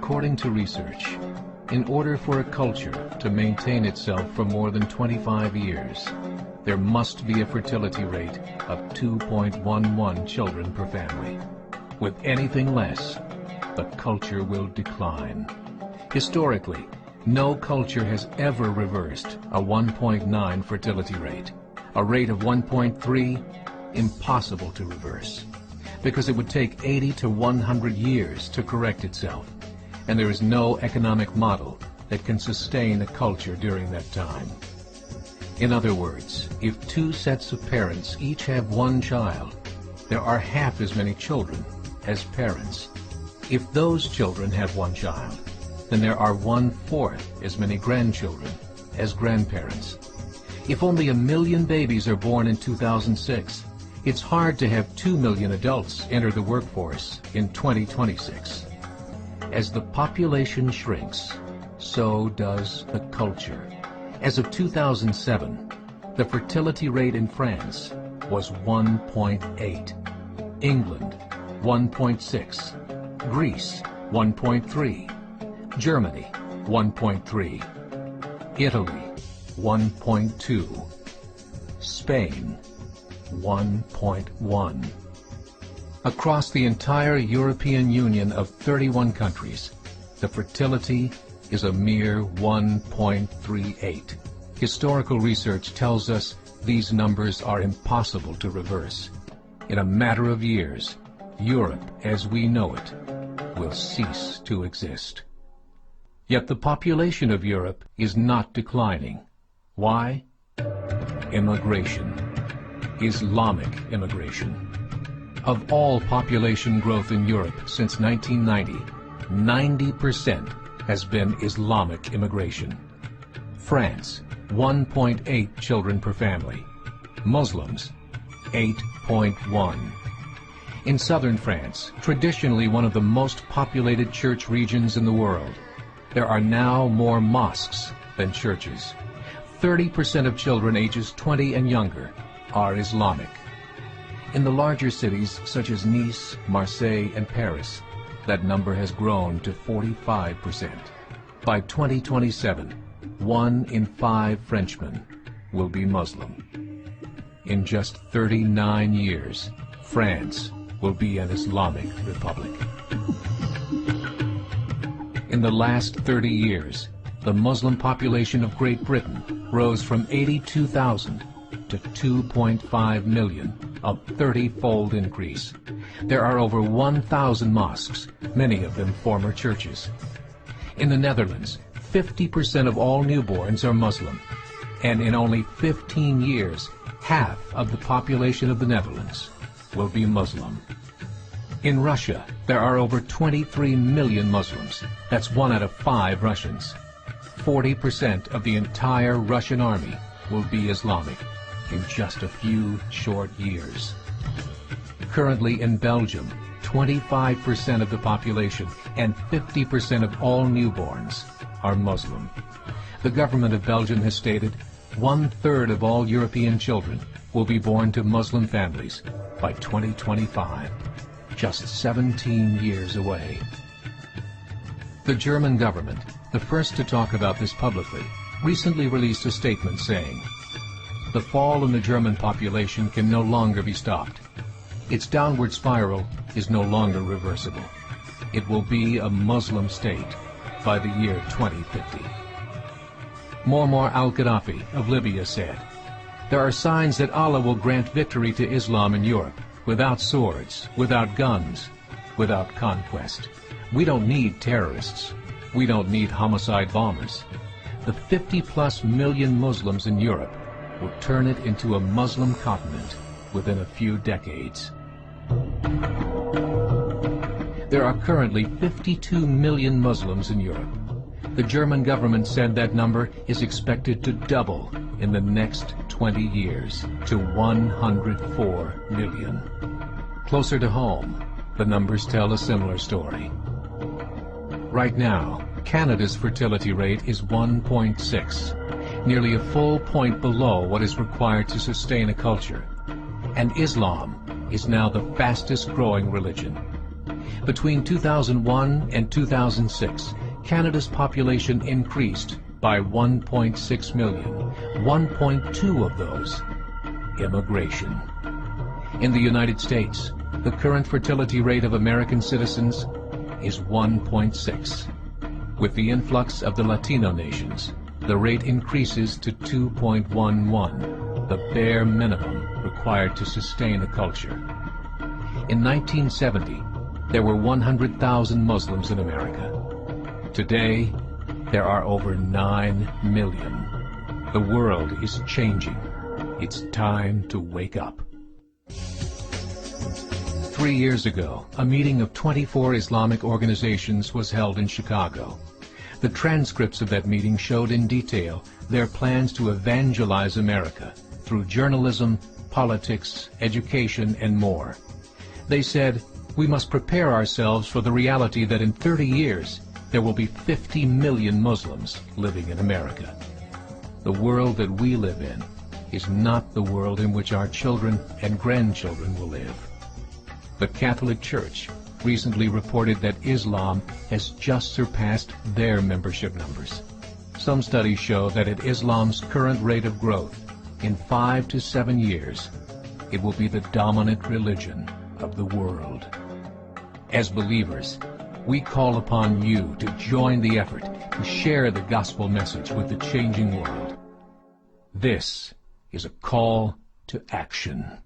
According to research, in order for a culture to maintain itself for more than 25 years, there must be a fertility rate of 2.11 children per family. With anything less, the culture will decline. Historically, no culture has ever reversed a 1.9 fertility rate. A rate of 1.3, impossible to reverse, because it would take 80 to 100 years to correct itself, and there is no economic model that can sustain a culture during that time. In other words, if two sets of parents each have one child, there are half as many children as parents. If those children have one child, then there are 1/4 as many grandchildren as grandparents. If only 1 million babies are born in 2006, it's hard to have 2 million adults enter the workforce in 2026. As the population shrinks, so does the culture. As of 2007, the fertility rate in France was 1.8, England 1.6, Greece 1.3, Germany 1.3, Italy 1.2, Spain 1.1. Across the entire European Union of 31 countries, the fertility is a mere 1.38. Historical research tells us these numbers are impossible to reverse. In a matter of years, Europe as we know it will cease to exist. Yet the population of Europe is not declining. Why? Immigration. Islamic immigration. Of all population growth in Europe since 1990, 90% has been Islamic immigration. France, 1.8 children per family. Muslims, 8.1. In southern France, traditionally one of the most populated church regions in the world, there are now more mosques than churches. 30% of children ages 20 and younger are Islamic. In the larger cities such as Nice, Marseille, and Paris, that number has grown to 45%. By 2027, 1 in 5 Frenchmen will be Muslim. In just 39 years, France will be an Islamic republic. In the last 30 years, the Muslim population of Great Britain rose from 82,000 to 2.5 million, a 30-fold increase. There are over 1,000 mosques, many of them former churches. In the Netherlands, 50% of all newborns are Muslim, and in only 15 years, half of the population of the Netherlands will be Muslim. In Russia, there are over 23 million Muslims. That's 1 out of 5 Russians. 40% of the entire Russian army will be Islamic in just a few short years. Currently in Belgium, 25% of the population and 50% of all newborns are Muslim. The government of Belgium has stated 1/3 of all European children will be born to Muslim families by 2025, just 17 years away. The German government, the first to talk about this publicly, recently released a statement saying, "The fall in the German population can no longer be stopped. Its downward spiral is no longer reversible. It will be a Muslim state by the year 2050. Muammar al-Gaddafi of Libya said, "There are signs that Allah will grant victory to Islam in Europe, without swords, without guns, without conquest. We don't need terrorists. We don't need homicide bombers. The 50+ million Muslims in Europe will turn it into a Muslim continent within a few decades." There are currently 52 million Muslims in Europe. The German government said that number is expected to double in the next 20 years to 104 million. Closer to home, the numbers tell a similar story. Right now, Canada's fertility rate is 1.6, nearly a full point below what is required to sustain a culture. And Islam is now the fastest growing religion. Between 2001 and 2006, Canada's population increased by 1.6 million, 1.2 of those immigration. In the United States, the current fertility rate of American citizens is 1.6. With the influx of the Latino nations, the rate increases to 2.11, the bare minimum required to sustain a culture. In 1970, there were 100,000 Muslims in America. Today, there are over 9 million. The world is changing. It's time to wake up. 3 years ago, a meeting of 24 Islamic organizations was held in Chicago. The transcripts of that meeting showed in detail their plans to evangelize America through journalism, politics, education, and more. They said, we must prepare ourselves for the reality that in 30 years, there will be 50 million Muslims living in America. The world that we live in is not the world in which our children and grandchildren will live. The Catholic Church recently reported that Islam has just surpassed their membership numbers. Some studies show that at Islam's current rate of growth, in 5 to 7 years, it will be the dominant religion of the world. As believers, we call upon you to join the effort to share the gospel message with the changing world. This is a call to action.